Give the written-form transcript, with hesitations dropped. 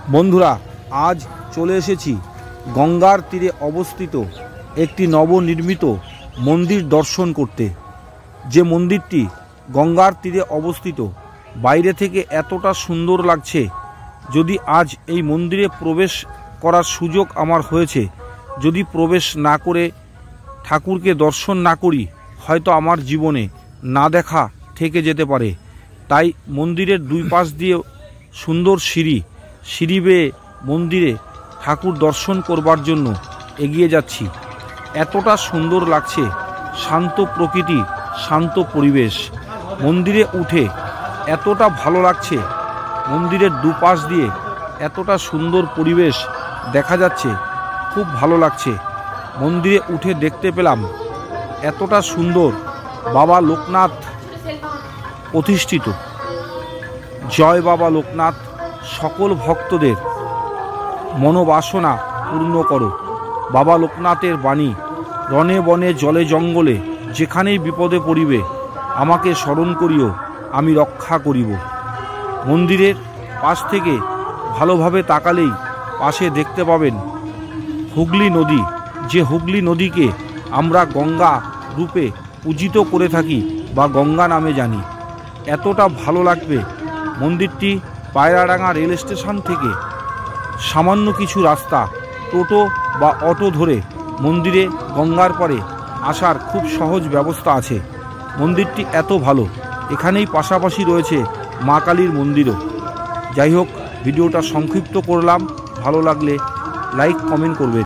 বন্ধুরা, আজ চলে এসেছি গঙ্গার তীরে অবস্থিত একটি নবনির্মিত মন্দির দর্শন করতে। যে মন্দিরটি গঙ্গার তীরে অবস্থিত, বাইরে থেকে এতটা সুন্দর লাগছে। যদি আজ এই মন্দিরে প্রবেশ করার সুযোগ আমার হয়েছে, যদি প্রবেশ না করে ঠাকুরকে দর্শন না করি, হয়তো আমার জীবনে না দেখা থেকে যেতে পারে। তাই মন্দিরের দুই পাশ দিয়ে সুন্দর সিঁড়ি বেয়ে মন্দিরে ঠাকুর দর্শন করবার জন্য এগিয়ে যাচ্ছি। এতটা সুন্দর লাগছে, শান্ত প্রকৃতি, শান্ত পরিবেশ। মন্দিরে উঠে এতটা ভালো লাগছে, মন্দিরের দুপাশ দিয়ে এতটা সুন্দর পরিবেশ দেখা যাচ্ছে, খুব ভালো লাগছে। মন্দিরে উঠে দেখতে পেলাম এতটা সুন্দর বাবা লোকনাথ প্রতিষ্ঠিত। জয় বাবা লোকনাথ, সকল ভক্তদের মনোবাসনা পূর্ণ করো। বাবা লোকনাথের বাণী, রণে বনে জলে জঙ্গলে যেখানেই বিপদে পড়িবে আমাকে স্মরণ করিও, আমি রক্ষা করিব। মন্দিরের পাশ থেকে ভালোভাবে তাকালেই পাশে দেখতে পাবেন হুগলি নদী। যে হুগলি নদীকে আমরা গঙ্গা রূপে পূজিত করে থাকি বা গঙ্গা নামে জানি। এতটা ভালো লাগবে। মন্দিরটি পায়রাডাঙ্গা রেল স্টেশন থেকে সামান্য কিছু রাস্তা টোটো বা অটো ধরে মন্দিরে গঙ্গার পাড়ে আসার খুব সহজ ব্যবস্থা আছে। মন্দিরটি এত ভালো, এখানেই পাশাপাশি রয়েছে মা কালীর মন্দিরও। যাই হোক, ভিডিওটা সংক্ষিপ্ত করলাম। ভালো লাগলে লাইক কমেন্ট করবেন।